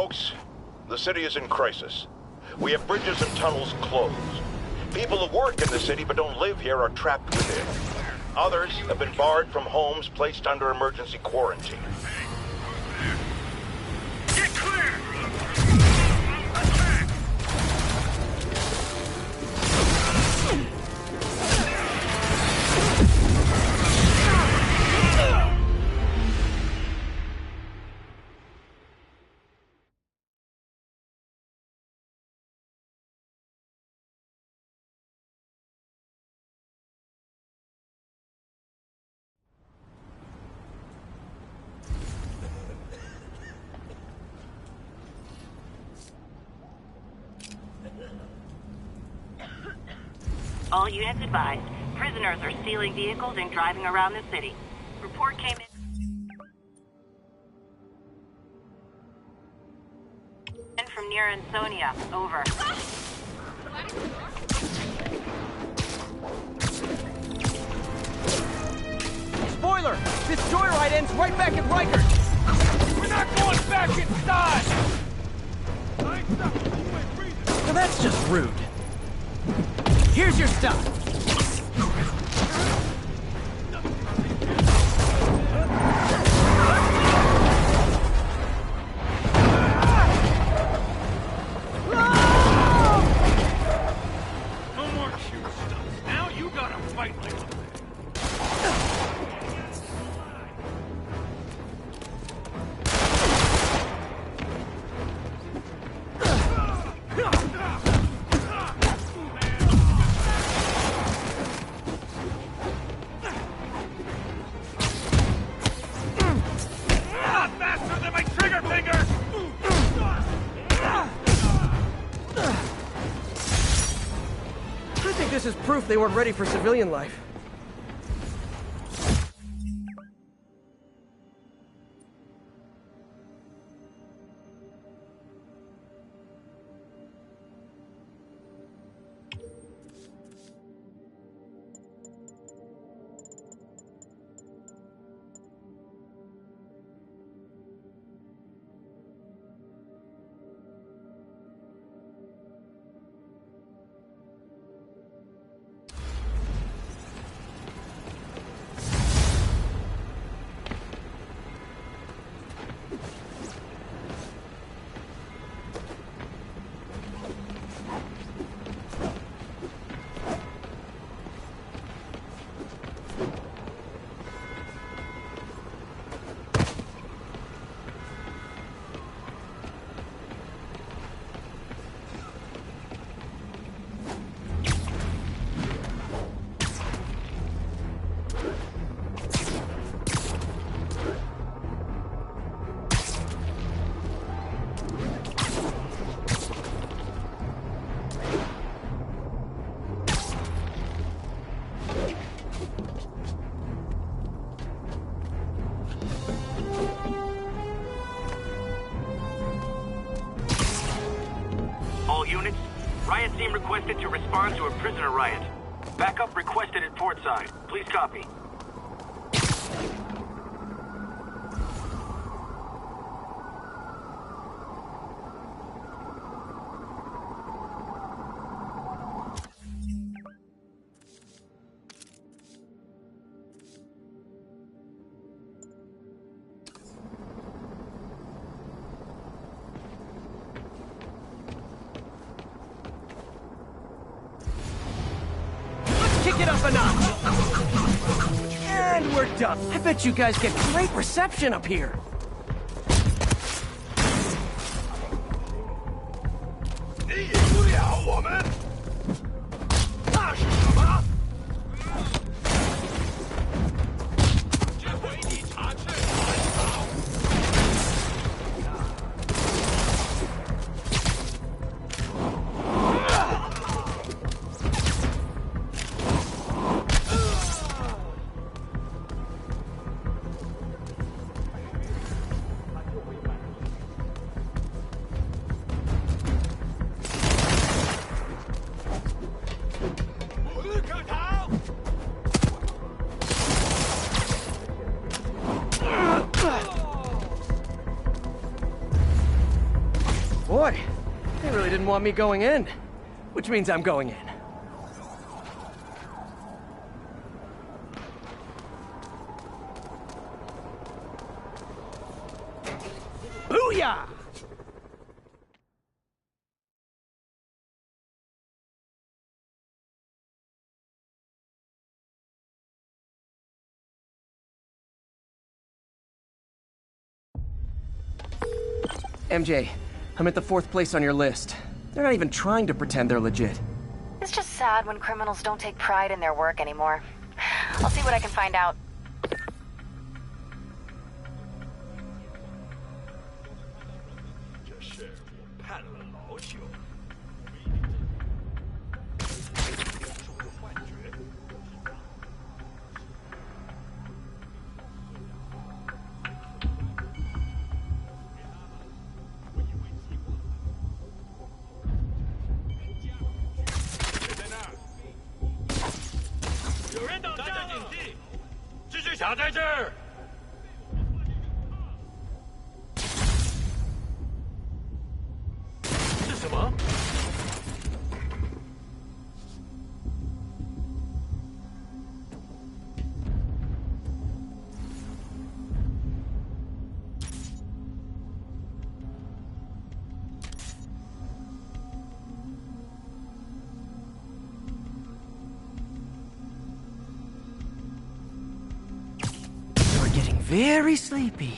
Folks, the city is in crisis. We have bridges and tunnels closed. People who work in the city but don't live here are trapped within. Others have been barred from homes, placed under emergency quarantine. Get clear! All units advised. Prisoners are stealing vehicles and driving around the city. Report came in from near Ansonia. Over. Spoiler! This joyride ends right back at Rikers! We're not going back inside! Now that's just rude. Here's your stuff. No more cute stuff. Now you gotta fight like a This is proof they weren't ready for civilian life. Units, riot team requested to respond to a prisoner riot. Backup requested at portside. Please copy. Kick it up a notch! And we're done. I bet you guys get great reception up here. boy. They really didn't want me going in. Which means I'm going in. Booyah! MJ, I'm at the 4th place on your list. They're not even trying to pretend they're legit. It's just sad when criminals don't take pride in their work anymore. I'll see what I can find out. Very sleepy.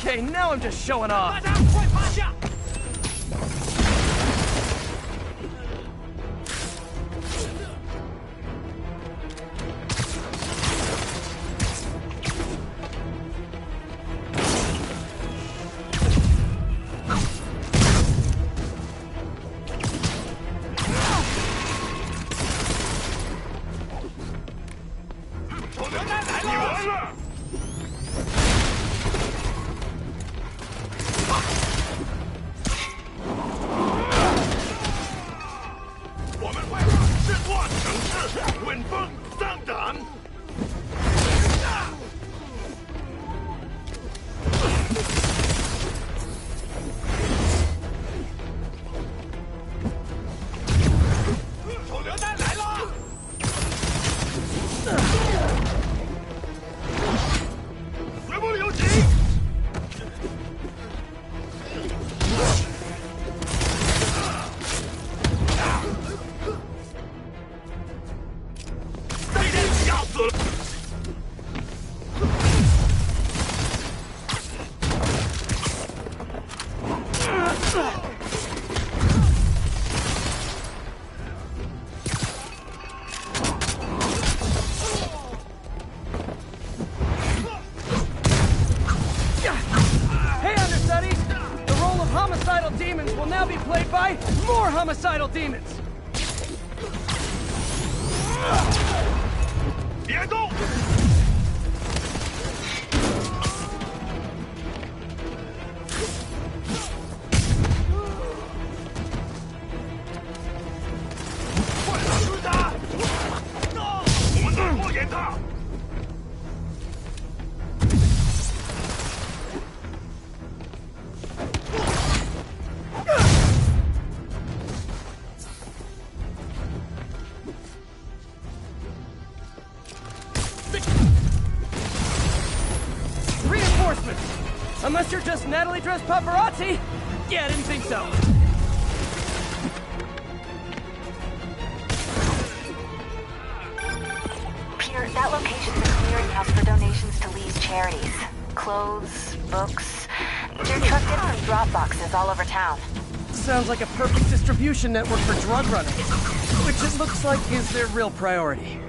Okay, now I'm just showing off. More homicidal demons! Unless you're just Natalie dressed paparazzi. Yeah, I didn't think so. Pierre, that location's a clearinghouse for donations to Lee's charities. Clothes, books. They're trucked in from drop boxes all over town. Sounds like a perfect distribution network for drug running, which it looks like is their real priority.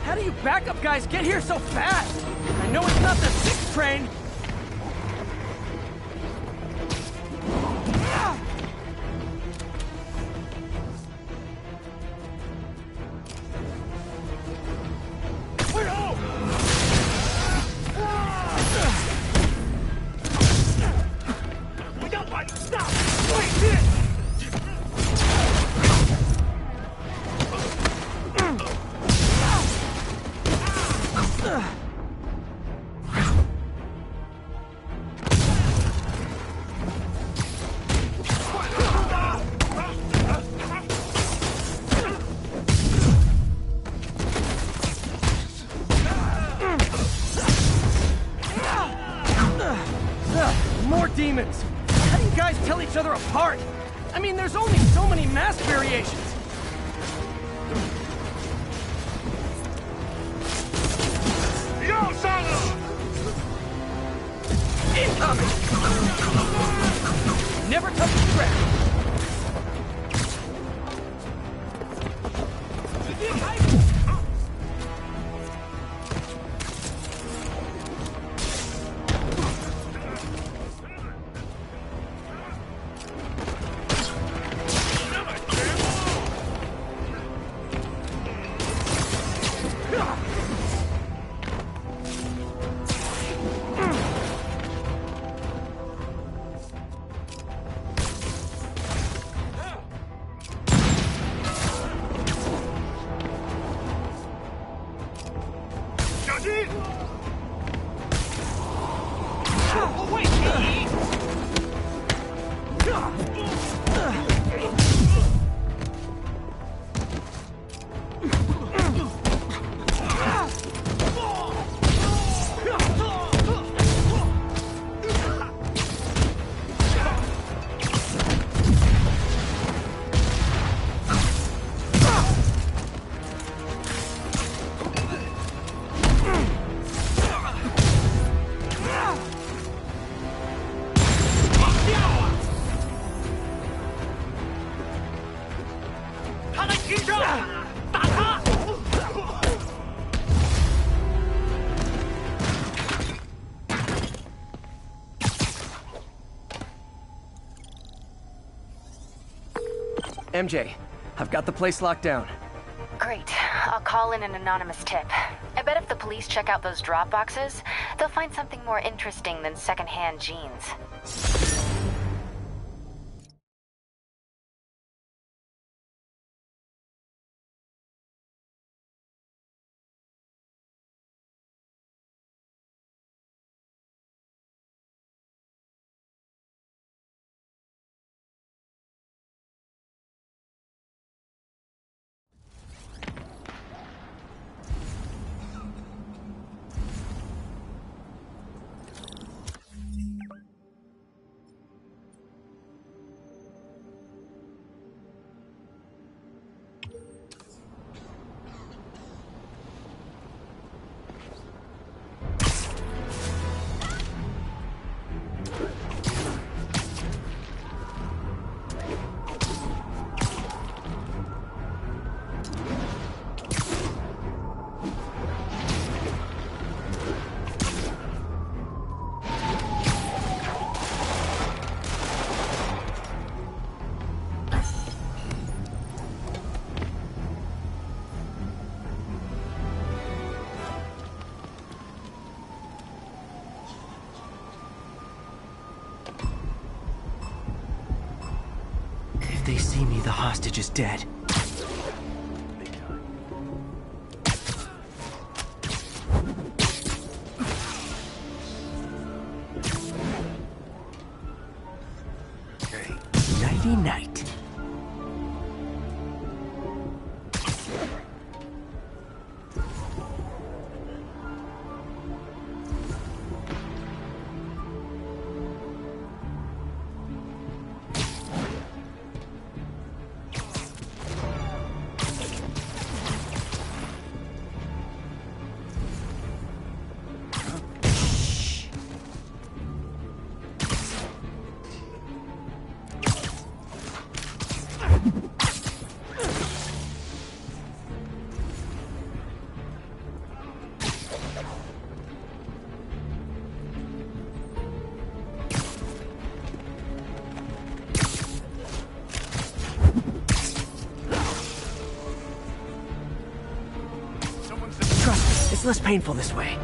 How do you backup guys get here so fast? I know it's not the 6th train. More demons! How do you guys tell each other apart? I mean, there's only so many mask variations. Incoming! Never touch the ground. MJ, I've got the place locked down. Great. I'll call in an anonymous tip. I bet if the police check out those drop boxes, they'll find something more interesting than secondhand jeans. they see me, the hostage is dead. Nighty night. It's less painful this way.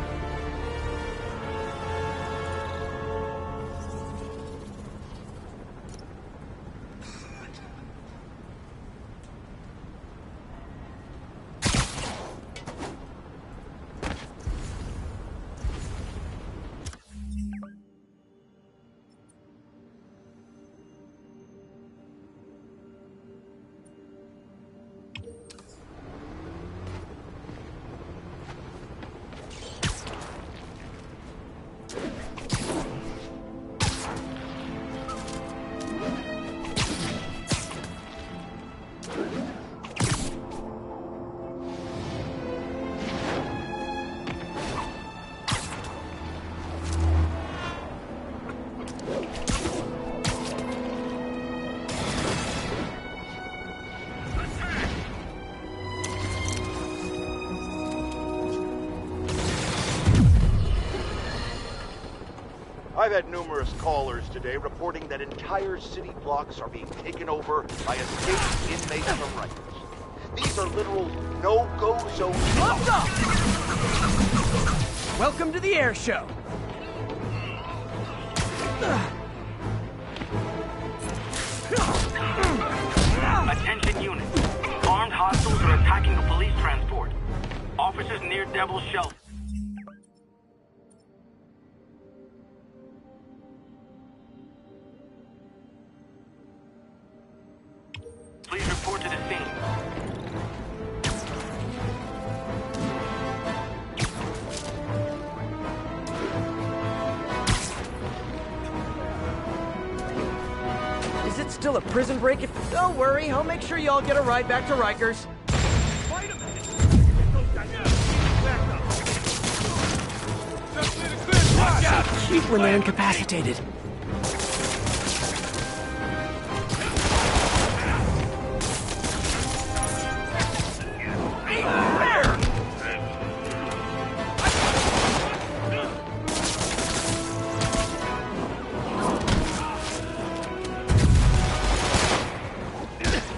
I've had numerous callers today reporting that entire city blocks are being taken over by escaped inmates from Rikers. These are literal no-go zones. Gloves up! Welcome to the air show. Attention units. Armed hostiles are attacking a police transport. Officers near Devil's Shelf. Please report to the scene. Is it still a prison break? Don't worry, I'll make sure y'all get a ride back to Rikers. Wait a minute! Back up! Just need a clear watch out! Cheap when they're incapacitated.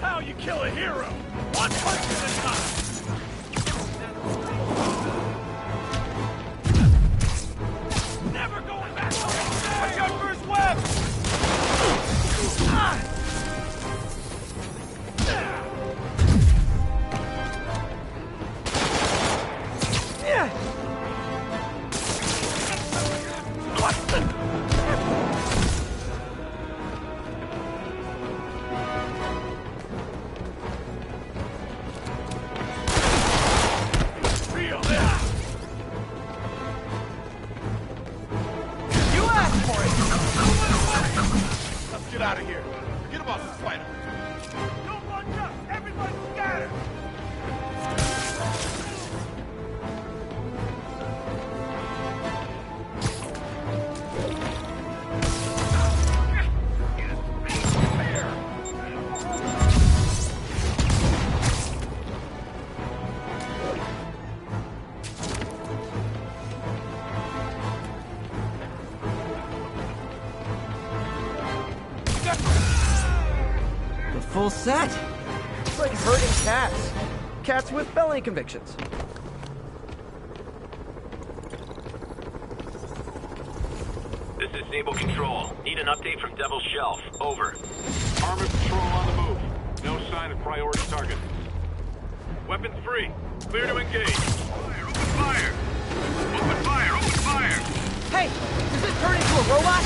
How you kill a hero? One punch at a time! Never going back on the stage! Watch out for his web! Let's get out of here. Forget about the spider. Don't bunch up. Everybody scatter. Full set? It's like herding cats. Cats with felony convictions. This is Sable Control. Need an update from Devil's Shelf. Over. Armored patrol on the move. sign of priority target. Weapons free. Clear to engage. Fire! Open fire! Open fire! Open fire! Hey! Does this turn into a robot?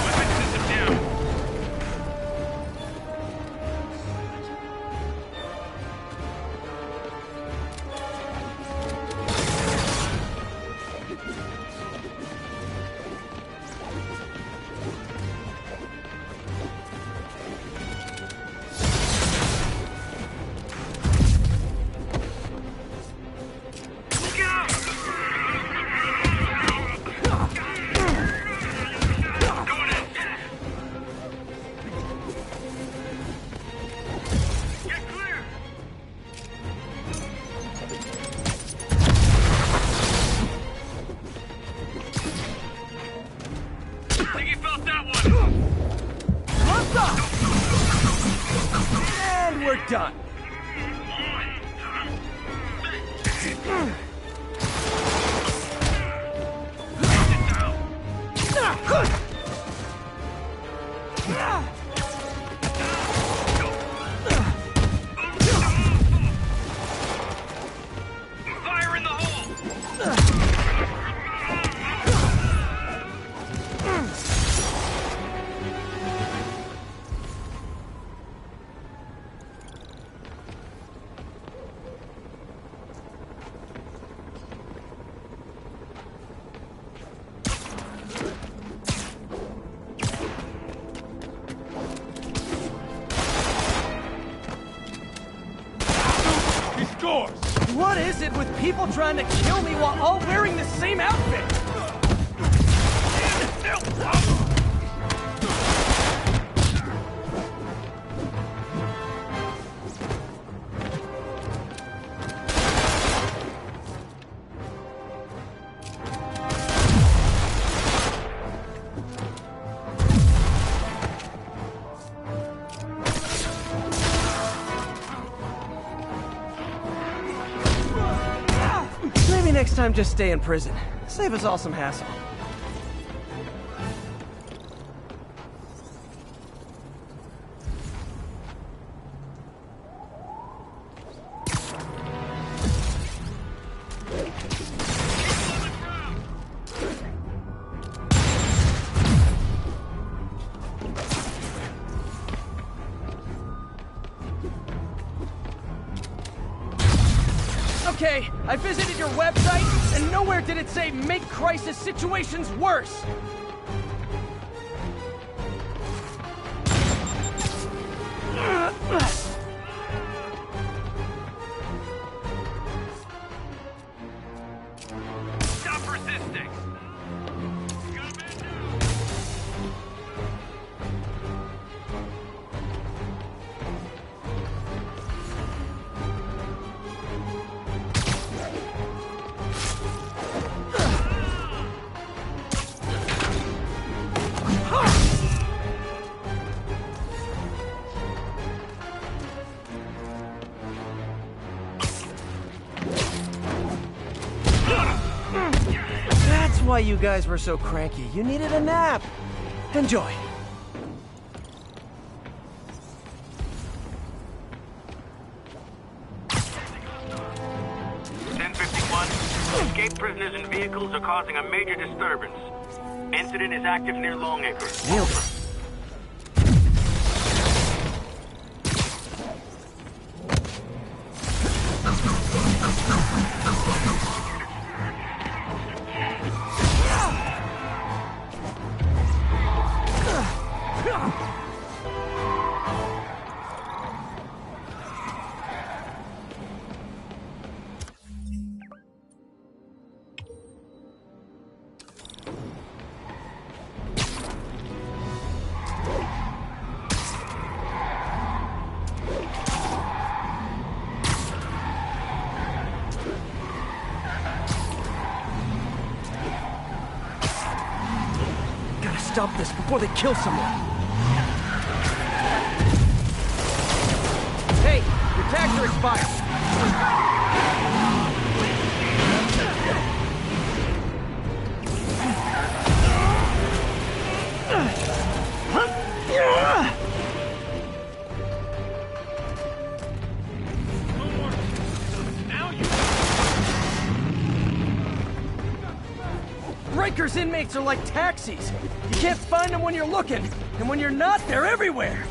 Weapon system down. And we're done. Fire in the hole! What is it with people trying to kill me while all wearing the same outfit? Maybe next time just stay in prison. Save us all some hassle. Okay, I visited your website, and nowhere did it say make crisis situations worse. Stop resisting! That's why you guys were so cranky. You needed a nap. Enjoy. Escaped prisoners and vehicles are causing a major disturbance. Incident is active near Longacre. Nailed it. Stop this before they kill someone. Hey, your tags are expired. Rikers inmates are like taxis. You can't find them when you're looking, and when you're not, they're everywhere.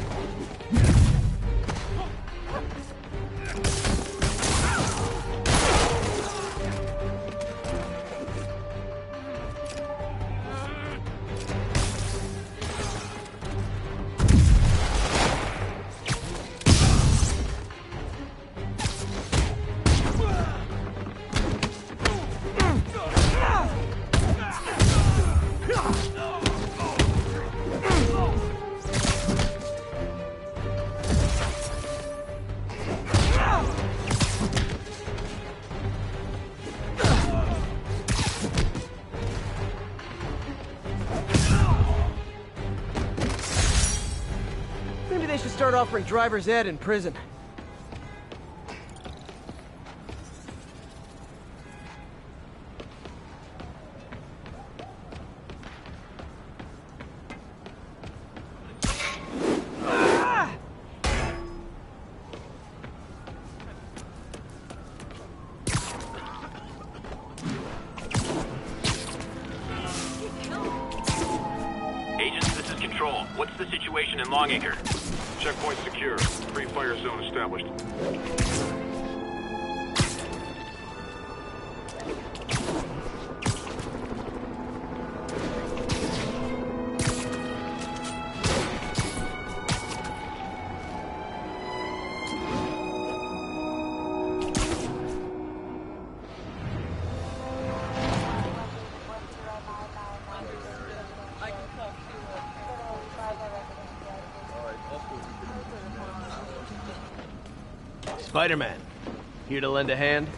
Maybe they should start offering driver's ed in prison. Agents, this is Control. What's the situation in Longacre? Checkpoint secure. Free fire zone established. Spider-Man, here to lend a hand?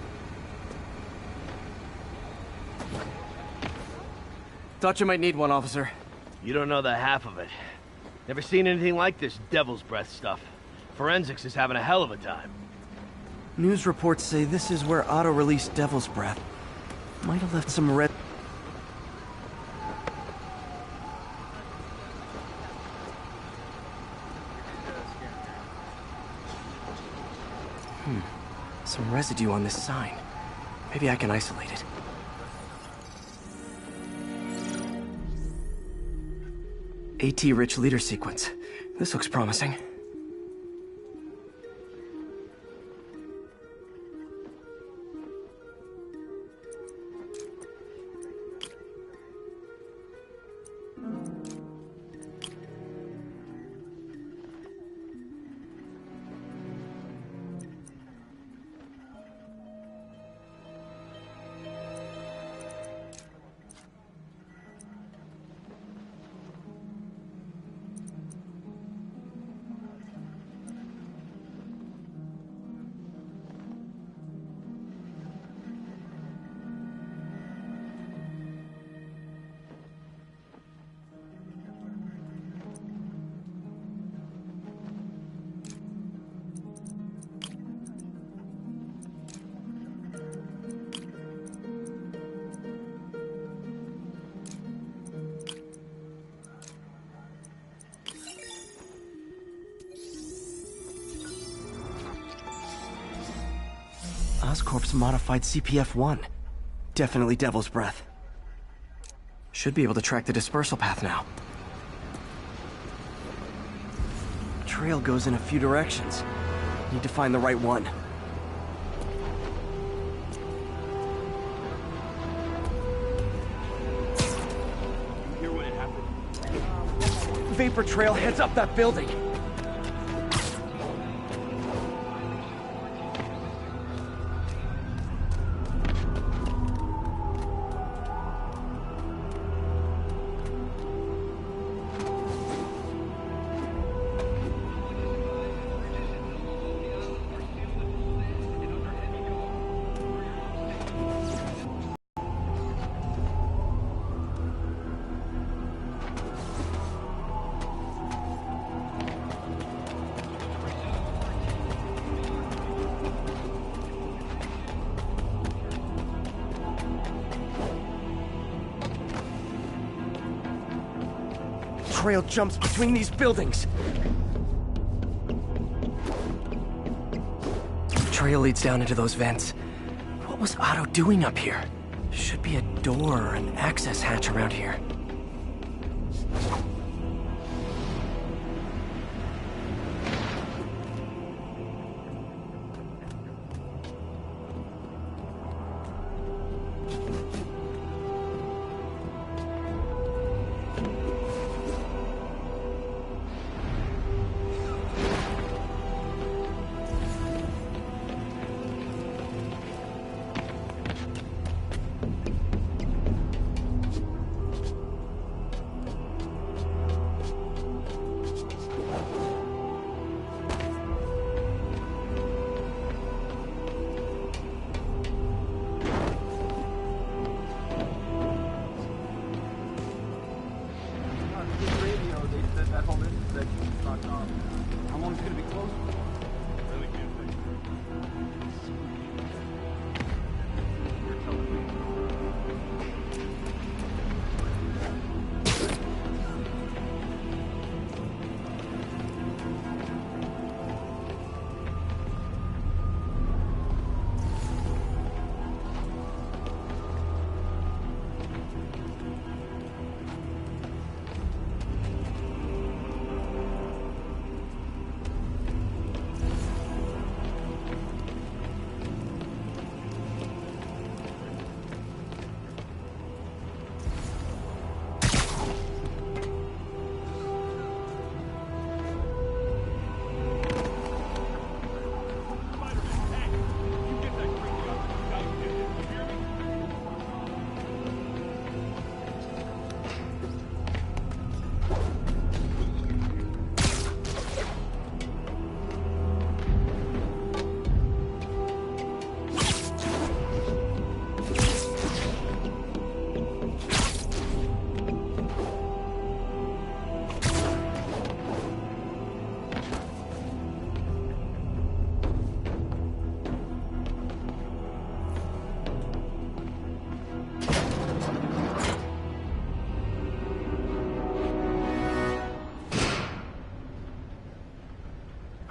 Thought you might need one, officer. You don't know the half of it. Never seen anything like this devil's breath stuff. Forensics is having a hell of a time. News reports say this is where Otto released Devil's Breath. Might have left some red... Some residue on this sign. Maybe I can isolate it. AT-rich leader sequence. This looks promising. Oscorp's modified CPF-1. Definitely Devil's Breath. Should be able to track the dispersal path now. Trail goes in a few directions. Need to find the right one. Hear when it happened? Vapor trail heads up that building. Trail jumps between these buildings. Trail leads down into those vents. What was Otto doing up here? Should be a door or an access hatch around here.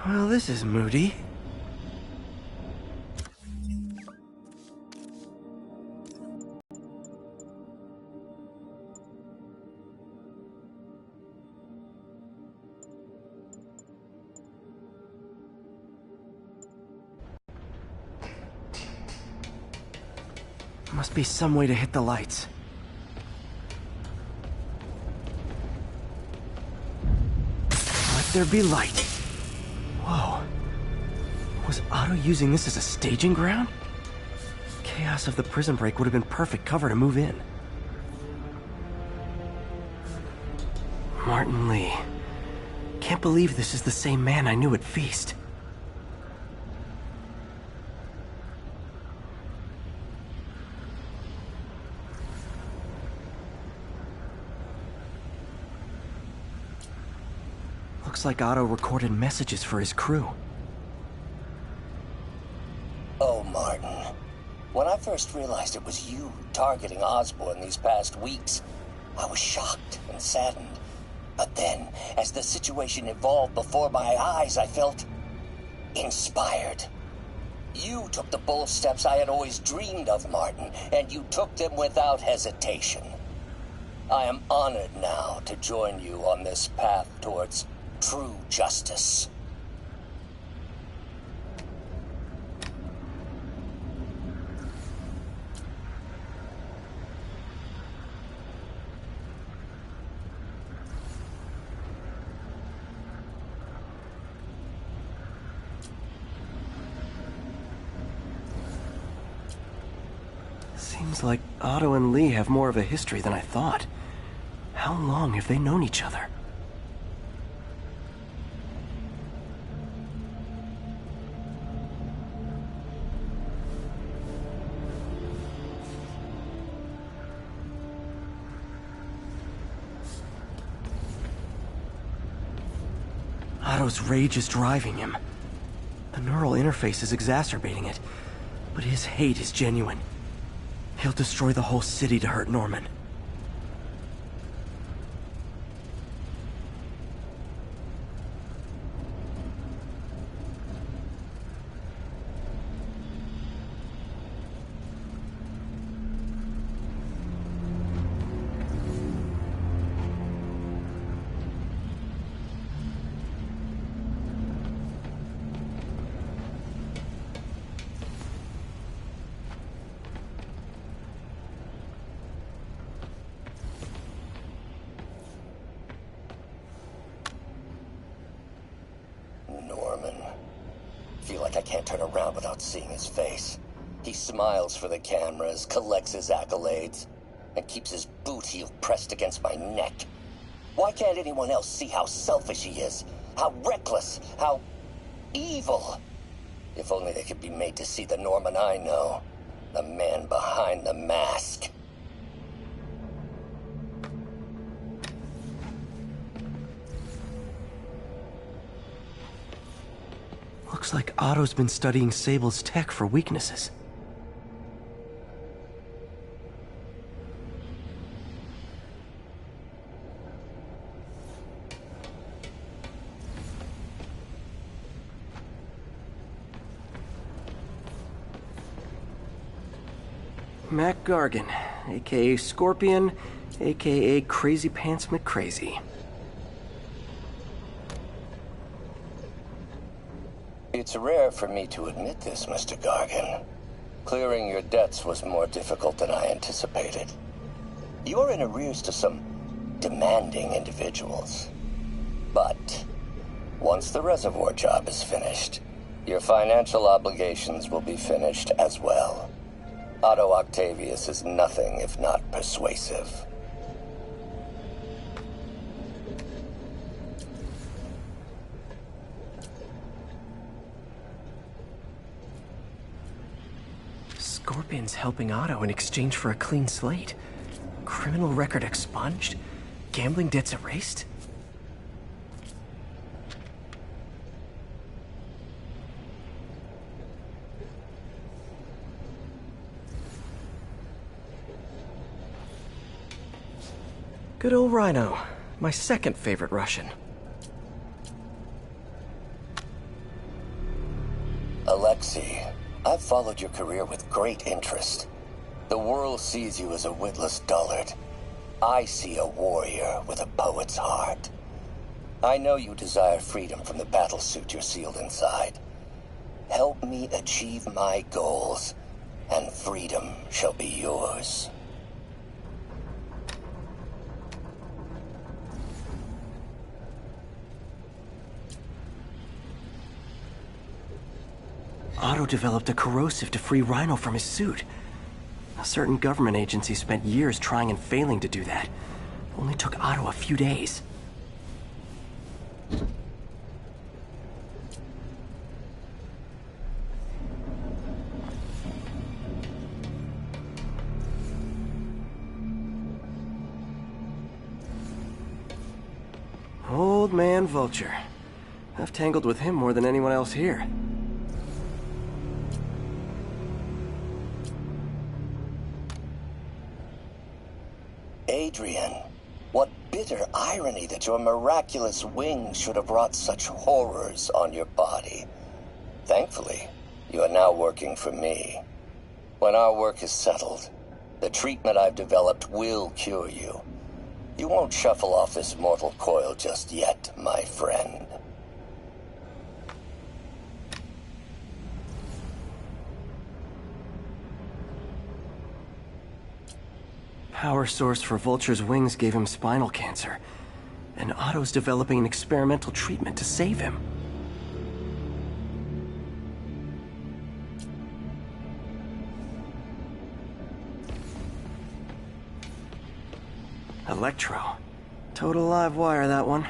Well, this is moody. Must be some way to hit the lights. Let there be light. Whoa. Was Otto using this as a staging ground? Chaos of the prison break would have been perfect cover to move in. Martin Lee. Can't believe this is the same man I knew at Feast. Looks like Otto recorded messages for his crew. Oh, Martin. When I first realized it was you targeting Osborn these past weeks, I was shocked and saddened. But then, as the situation evolved before my eyes, I felt inspired. You took the bold steps I had always dreamed of, Martin, and you took them without hesitation. I am honored now to join you on this path towards true justice. Seems like Otto and Lee have more of a history than I thought. How long have they known each other? Otto's rage is driving him. The neural interface is exacerbating it, but his hate is genuine. He'll destroy the whole city to hurt Norman. like I can't turn around without seeing his face. He smiles for the cameras, collects his accolades, and keeps his boot heel pressed against my neck. Why can't anyone else see how selfish he is? How reckless? How evil? If only they could be made to see the Norman I know. The man behind the mask. Looks like Otto's been studying Sable's tech for weaknesses. Mac Gargan, aka Scorpion, aka Crazy Pants McCrazy. It's rare for me to admit this, Mr. Gargan. Clearing your debts was more difficult than I anticipated. You're in arrears to some demanding individuals. But once the reservoir job is finished, your financial obligations will be finished as well. Otto Octavius is nothing if not persuasive. Scorpion's helping Otto in exchange for a clean slate. Criminal record expunged? Gambling debts erased? Good old Rhino. My second favorite Russian. Alexei, I've followed your career with great interest. The world sees you as a witless dullard. I see a warrior with a poet's heart. I know you desire freedom from the battlesuit you're sealed inside. Help me achieve my goals, and freedom shall be yours. Otto developed a corrosive to free Rhino from his suit. A certain government agency spent years trying and failing to do that. Only took Otto a few days. Old man Vulture. I've tangled with him more than anyone else here. Adrian, what bitter irony that your miraculous wings should have wrought such horrors on your body. Thankfully, you are now working for me. When our work is settled, the treatment I've developed will cure you. You won't shuffle off this mortal coil just yet, my friend. Power source for Vulture's wings gave him spinal cancer, and Otto's developing an experimental treatment to save him. Electro. Total live wire, that one.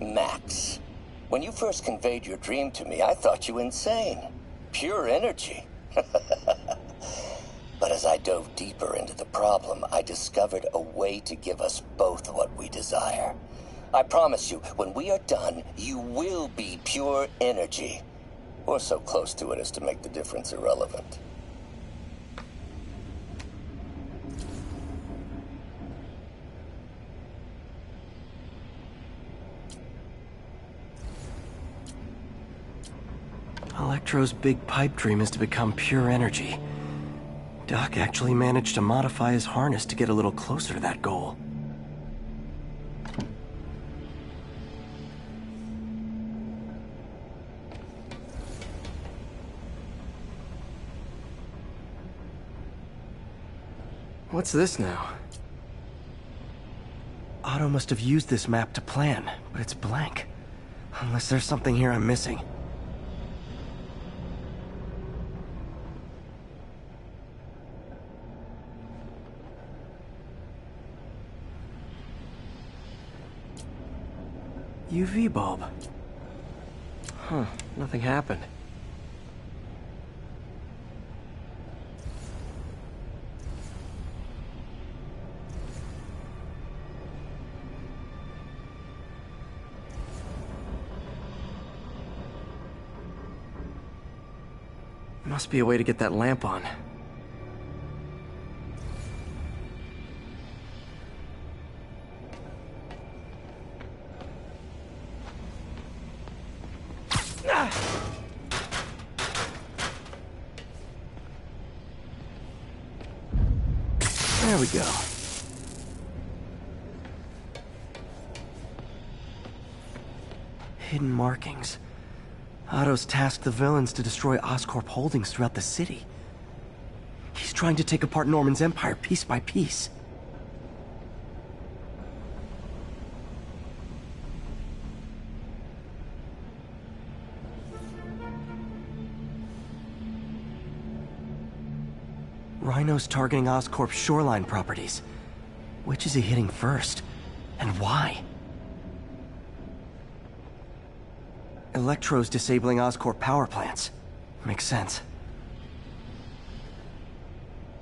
Max, when you first conveyed your dream to me, I thought you insane. Pure energy. But as I dove deeper into the problem, I discovered a way to give us both what we desire. I promise you, when we are done, you will be pure energy. Or so close to it as to make the difference irrelevant. Electro's big pipe dream is to become pure energy. Doc actually managed to modify his harness to get a little closer to that goal. What's this now? Otto must have used this map to plan, but it's blank. Unless there's something here I'm missing. UV bulb. Huh, nothing happened. Must be a way to get that lamp on. There we go. Hidden markings. Otto's tasked the villains to destroy Oscorp holdings throughout the city. He's trying to take apart Norman's empire piece by piece. Rhino's targeting Oscorp's shoreline properties. Which is he hitting first? And why? Electro's disabling Oscorp power plants. Makes sense.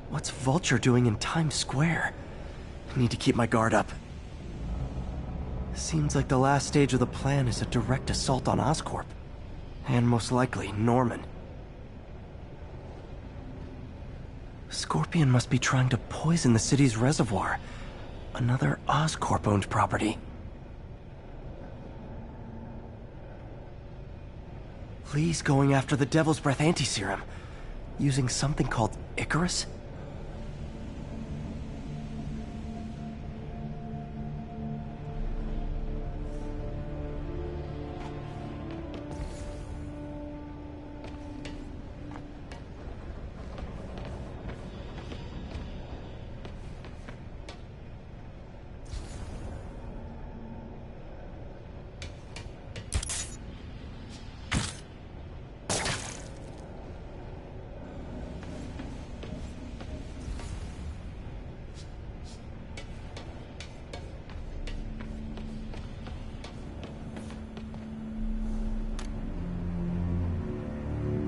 What's Vulture doing in Times Square? I need to keep my guard up. Seems like the last stage of the plan is a direct assault on Oscorp. And most likely, Norman. Scorpion must be trying to poison the city's reservoir. Another Oscorp-owned property. Lee's going after the Devil's Breath anti-serum, using something called Icarus?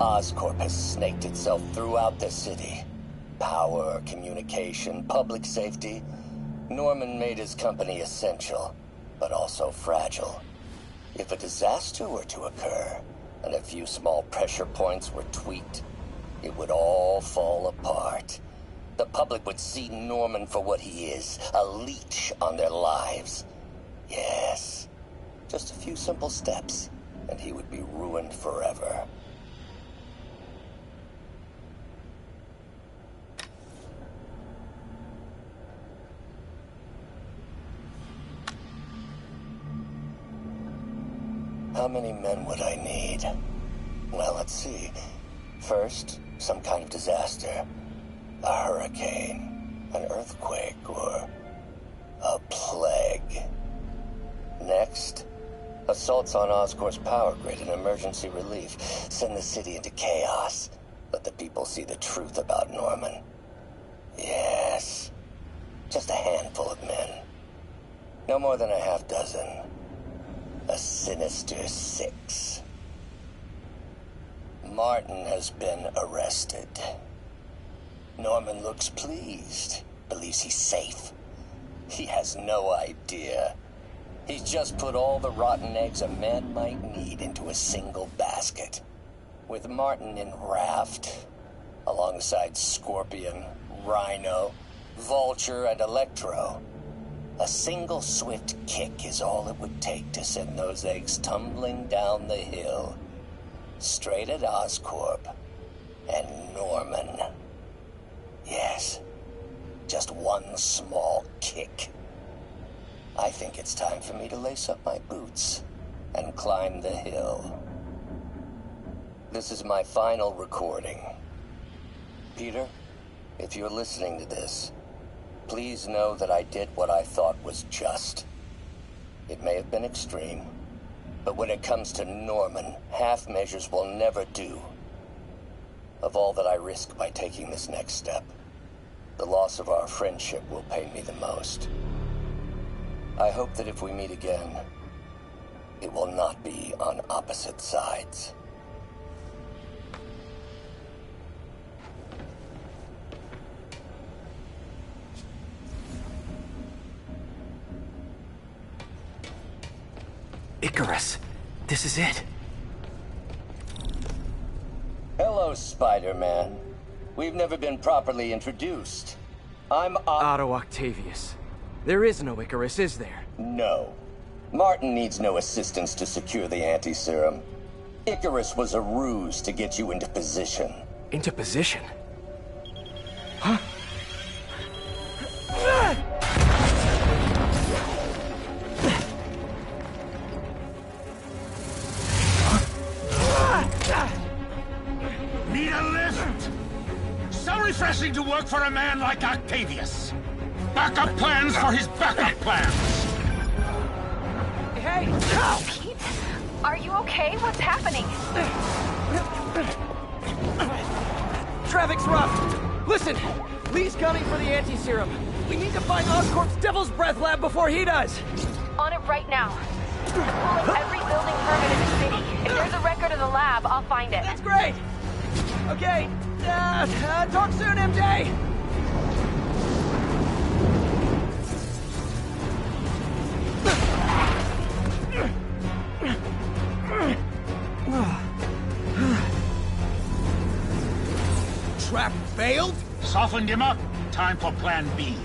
Oscorp has snaked itself throughout the city. Power, communication, public safety. Norman made his company essential, but also fragile. If a disaster were to occur, and a few small pressure points were tweaked, it would all fall apart. The public would see Norman for what he is, a leech on their lives. Yes, just a few simple steps, and he would be ruined forever. How many men would I need? Well, let's see. First, some kind of disaster. A hurricane, an earthquake, or a plague. Next, assaults on Oscorp's power grid and emergency relief. Send the city into chaos. Let the people see the truth about Norman. Yes, just a handful of men. No more than a half dozen. A sinister 6. Martin has been arrested. Norman looks pleased, believes he's safe. He has no idea. He's just put all the rotten eggs a man might need into a single basket. With Martin in raft, alongside Scorpion, Rhino, Vulture, and Electro, a single swift kick is all it would take to send those eggs tumbling down the hill. Straight at Oscorp and Norman. Yes, just one small kick. I think it's time for me to lace up my boots and climb the hill. This is my final recording. Peter, if you're listening to this, please know that I did what I thought was just. It may have been extreme, but when it comes to Norman, half measures will never do. Of all that I risk by taking this next step, the loss of our friendship will pain me the most. I hope that if we meet again, it will not be on opposite sides. Icarus, this is it. Hello, Spider-Man. We've never been properly introduced. I'm Otto Octavius. There is no Icarus, is there? No. Martin needs no assistance to secure the anti-serum. Icarus was a ruse to get you into position. Into position? Huh? Need a lift? So refreshing to work for a man like Octavius. Backup plans for his backup plans. Hey! Pete? Are you okay? What's happening? Traffic's rough. Listen, Lee's gunning for the anti-serum. We need to find Oscorp's Devil's Breath lab before he does. On it right now. I'm pulling every building permit in the city. If there's a record of the lab, I'll find it. That's great. Okay, talk soon, MJ. Trap failed? Softened him up. Time for plan B.